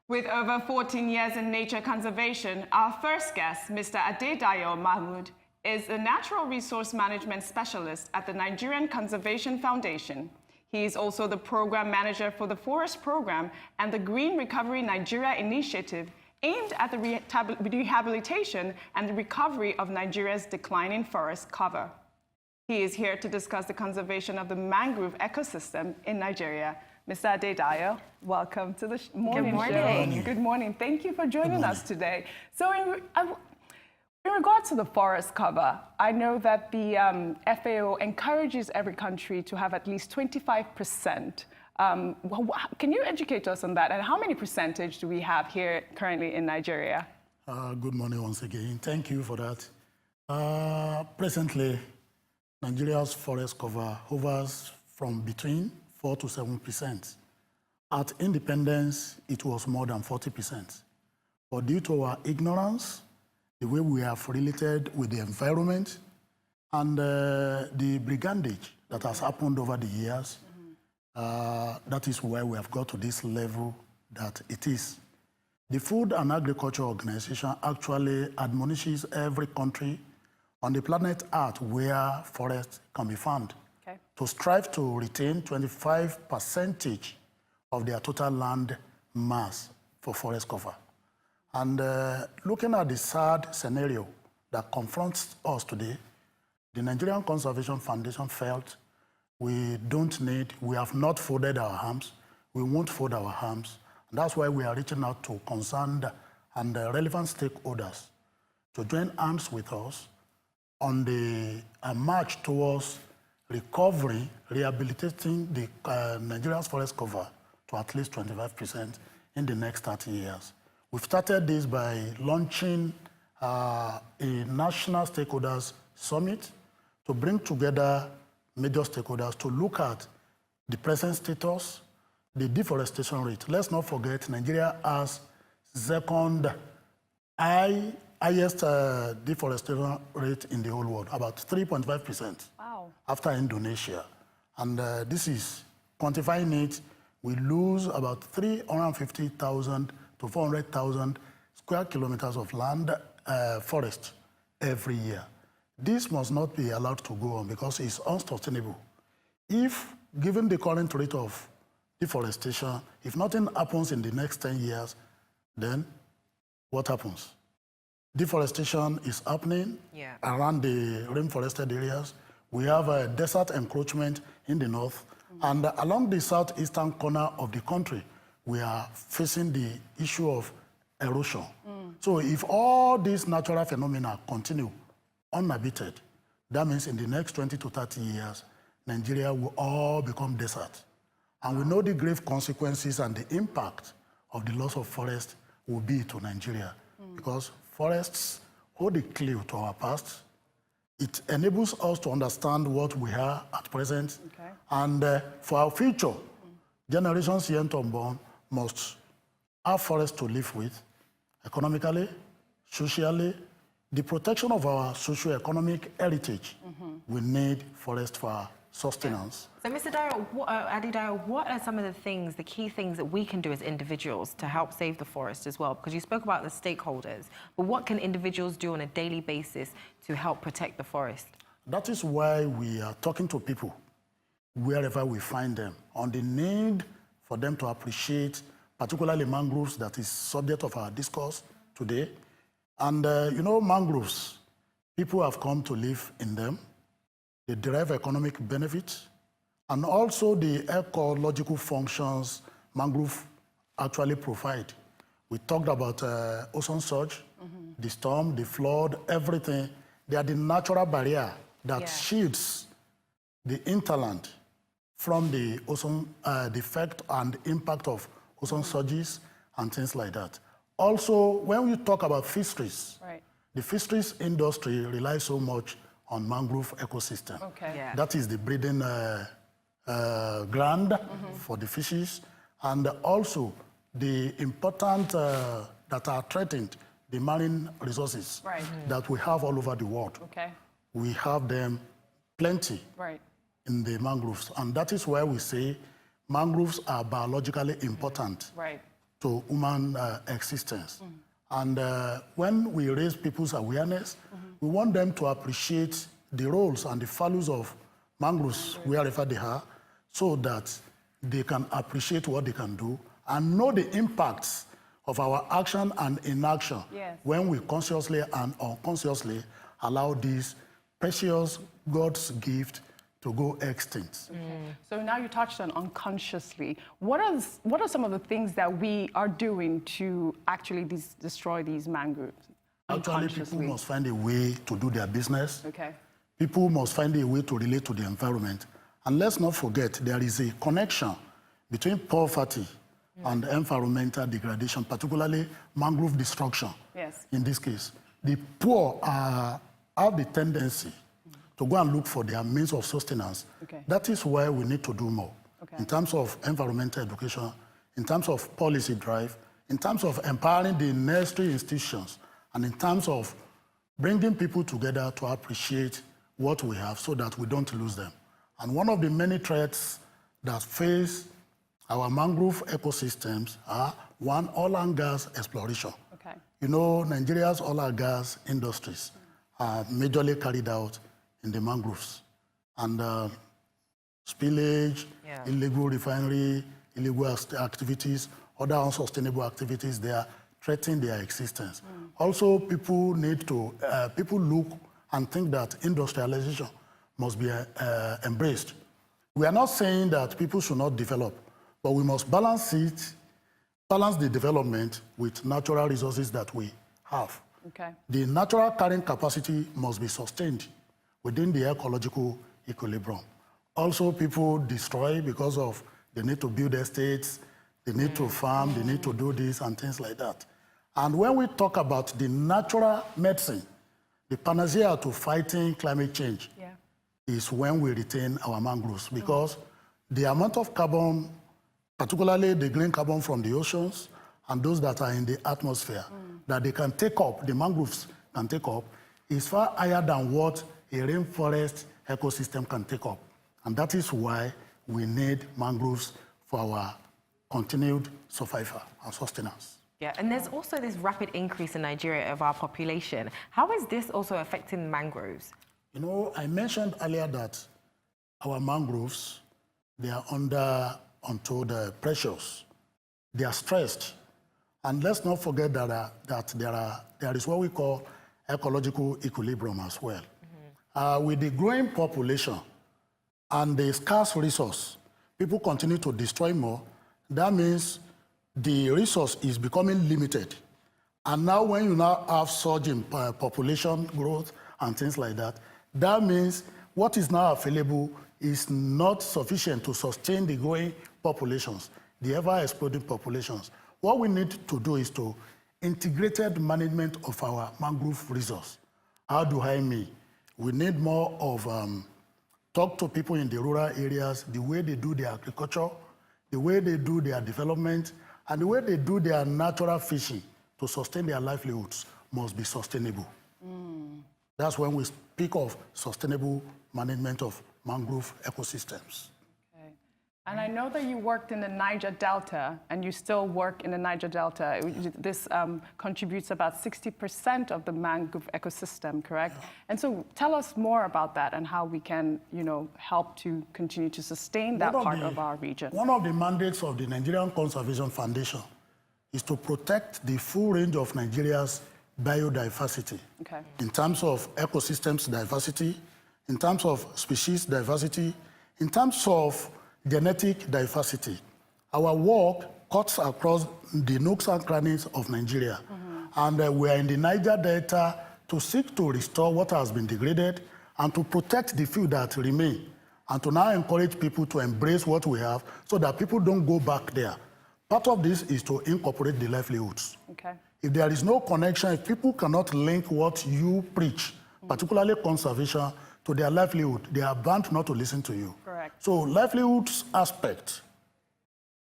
With over 14 years in nature conservation, our first guest, Mr. Adebayo Mahmud, is a natural resource management specialist at the Nigerian Conservation Foundation. He is also the program manager for the Forest Program and the Green Recovery Nigeria Initiative, aimed at the rehabilitation and the recovery of Nigeria's declining forest cover. He is here to discuss the conservation of the mangrove ecosystem in Nigeria. Mr. Adebayo, welcome to the morning show. Good morning. Thank you for joining us today. So in regards to the forest cover, I know that the FAO encourages every country to have at least 25%. Can you educate us on that? And how many percentage do we have here currently in Nigeria? Good morning once again. Thank you for that. Presently, Nigeria's forest cover hovers from between 4 to 7%. At independence, it was more than 40%. But due to our ignorance, the way we have related with the environment, and the brigandage that has happened over the years, that is why we have got to this level that it is. The Food and Agriculture Organization actually admonishes every country on the planet Earth where forests can be found to strive to retain 25% of their total land mass for forest cover. And looking at the sad scenario that confronts us today, the Nigerian Conservation Foundation felt we have not folded our arms, we won't fold our arms. And that's why we are reaching out to concerned and relevant stakeholders to join hands with us on the march towards recovery, rehabilitating the Nigeria's forest cover to at least 25% in the next 30 years. We've started this by launching a national stakeholders summit to bring together major stakeholders to look at the present status, the deforestation rate. Let's not forget Nigeria has second highest deforestation rate in the whole world, about 3.5%. Wow. After Indonesia. And this is quantifying it, we lose about 350,000 to 400,000 square kilometers of land forest every year. This must not be allowed to go on because it's unsustainable. If, given the current rate of deforestation, if nothing happens in the next 10 years, then what happens? Deforestation is happening around the rainforested areas. We have a desert encroachment in the north, and along the southeastern corner of the country, we are facing the issue of erosion. So if all these natural phenomena continue unabated, that means in the next 20 to 30 years, Nigeria will all become desert. And we know the grave consequences and the impact of the loss of forest will be to Nigeria. Because forests hold a clue to our past. It enables us to understand what we are at present. And for our future, generations yet unborn must have forests to live with, economically, socially. The protection of our socio-economic heritage, we need forest for our sustenance. So, Mr. Adebayo, what are some of the key things that we can do as individuals to help save the forest as well? Because you spoke about the stakeholders, but what can individuals do on a daily basis to help protect the forest? That is why we are talking to people, wherever we find them, on the need for them to appreciate, particularly mangroves, that is subject of our discourse today. And you know, mangroves, people have come to live in them. They derive economic benefits, and also the ecological functions mangrove actually provide. We talked about ozone surge, the storm, the flood, everything. They are the natural barrier that shields the hinterland from the ozone, the effect and impact of ozone surges and things like that. Also, when we talk about fisheries, the fisheries industry relies so much on mangrove ecosystem. That is the breeding ground for the fishes, and also the important that are threatened, the marine resources that we have all over the world. We have them plenty in the mangroves, and that is why we say mangroves are biologically important to human existence. And when we raise people's awareness, we want them to appreciate the roles and the values of mangroves wherever they are, so that they can appreciate what they can do and know the impacts of our action and inaction when we consciously and unconsciously allow these precious God's gift to go extinct. So now you touched on unconsciously. What are some of the things that we are doing to actually destroy these mangroves? Actually, people must find a way to do their business. Okay. People must find a way to relate to the environment. And let's not forget, there is a connection between poverty and environmental degradation, particularly mangrove destruction. Yes. In this case, the poor have the tendency to go and look for their means of sustenance. Okay. That is why we need to do more in terms of environmental education, in terms of policy drive, in terms of empowering the necessary institutions, and in terms of bringing people together to appreciate what we have so that we don't lose them. And one of the many threats that face our mangrove ecosystems are, one, oil and gas exploration. Okay. You know, Nigeria's oil and gas industries are majorly carried out in the mangroves. And spillage, illegal refinery, illegal activities, other unsustainable activities, they are threatening their existence. Also, people look and think that industrialization must be embraced. We are not saying that people should not develop, but we must balance the development with natural resources that we have. Okay. The natural carrying capacity must be sustained within the ecological equilibrium. Also, people destroy because of they need to build estates, they need to farm, they need to do this and things like that. And when we talk about the natural medicine, the panacea to fighting climate change is when we retain our mangroves, because the amount of carbon, particularly the green carbon from the oceans and those that are in the atmosphere, that they can take up, the mangroves can take up, is far higher than what a rainforest ecosystem can take up. And that is why we need mangroves for our continued survival and sustenance. Yeah, and there's also this rapid increase in Nigeria of our population. How is this also affecting mangroves? You know, I mentioned earlier that our mangroves, they are under untold pressures. They are stressed. And let's not forget that there is what we call ecological equilibrium as well. With the growing population and the scarce resource, people continue to destroy more. That means the resource is becoming limited. And now when you now have surge in population growth and things like that, that means what is now available is not sufficient to sustain the growing populations, the ever-exploding populations. What we need to do is to integrated management of our mangrove resource. How do I mean? We need more of talk to people in the rural areas, the way they do their agriculture, the way they do their development, and the way they do their natural fishing to sustain their livelihoods must be sustainable. That's when we speak of sustainable management of mangrove ecosystems. Okay. And I know that you worked in the Niger Delta, and you still work in the Niger Delta. This contributes about 60% of the mangrove ecosystem, correct? Yeah. And so tell us more about that and how we can, help to continue to sustain that part of our region. One of the mandates of the Nigerian Conservation Foundation is to protect the full range of Nigeria's biodiversity. Okay. In terms of ecosystems diversity, in terms of species diversity, in terms of genetic diversity. Our work cuts across the nooks and crannies of Nigeria. And we are in the Niger Delta to seek to restore what has been degraded and to protect the few that remain, and to now encourage people to embrace what we have so that people don't go back there. Part of this is to incorporate the livelihoods. Okay. If there is no connection, if people cannot link what you preach, particularly conservation, to their livelihood, they are bound not to listen to you. Correct. So livelihoods aspect,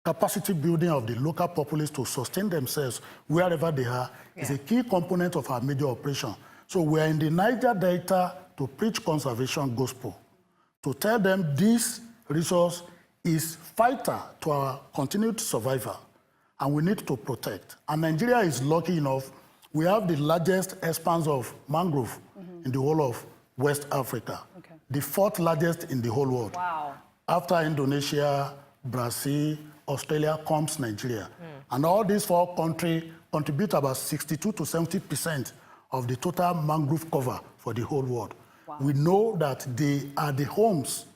capacity building of the local populace to sustain themselves wherever they are is a key component of our major operation. So we are in the Niger Delta to preach conservation gospel, to tell them this resource is vital to our continued survival. and we need to protect. And Nigeria is lucky enough, we have the largest expanse of mangrove in the whole of West Africa, the 4th largest in the whole world. Wow. After Indonesia, Brazil, Australia comes Nigeria. And all these 4 countries contribute about 62 to 70% of the total mangrove cover for the whole world. Wow. We know that they are the homes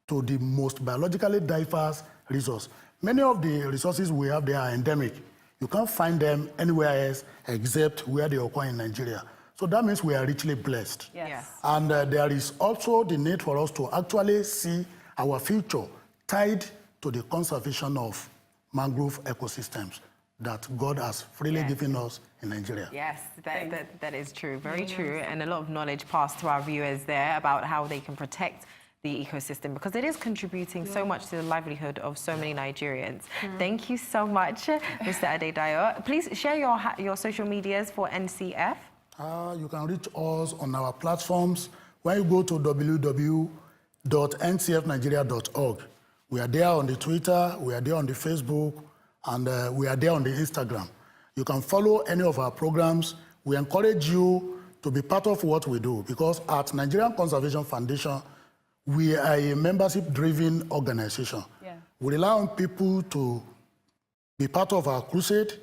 to the most biologically diverse resource. Many of the resources we have, they are endemic. You can't find them anywhere else except where they occur in Nigeria. So that means we are richly blessed. Yes. And there is also the need for us to actually see our future tied to the conservation of mangrove ecosystems that God has freely given us in Nigeria. Yes, that is true, very true. And a lot of knowledge passed to our viewers there about how they can protect the ecosystem, because it is contributing so much to the livelihood of so many Nigerians. Thank you so much, Mr. Adebayo. Please share your social medias for NCF. You can reach us on our platforms. When you go to www.ncfnigeria.org, we are there on the Twitter, we are there on the Facebook, and we are there on the Instagram. You can follow any of our programs. We encourage you to be part of what we do, because at Nigerian Conservation Foundation, we are a membership-driven organization. We rely on people to be part of our crusade.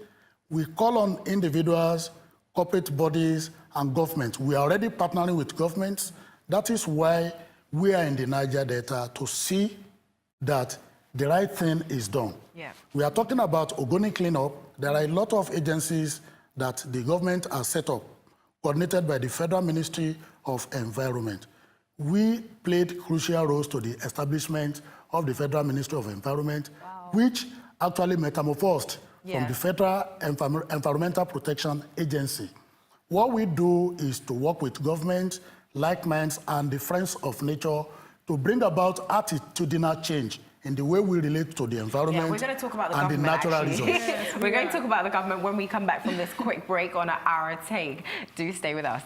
We call on individuals, corporate bodies, and governments. We are already partnering with governments. That is why we are in the Niger Delta, to see that the right thing is done. We are talking about Ogoni cleanup. There are a lot of agencies that the government has set up, coordinated by the Federal Ministry of Environment. We played crucial roles to the establishment of the Federal Ministry of Environment, which actually metamorphosed from the Federal Environmental Protection Agency. What we do is to work with government, like minds, and the friends of nature to bring about attitudinal change in the way we relate to the environment we're going to talk about the and the government, natural resources. We're going to talk about the government when we come back from this quick break on Our Take. Do stay with us.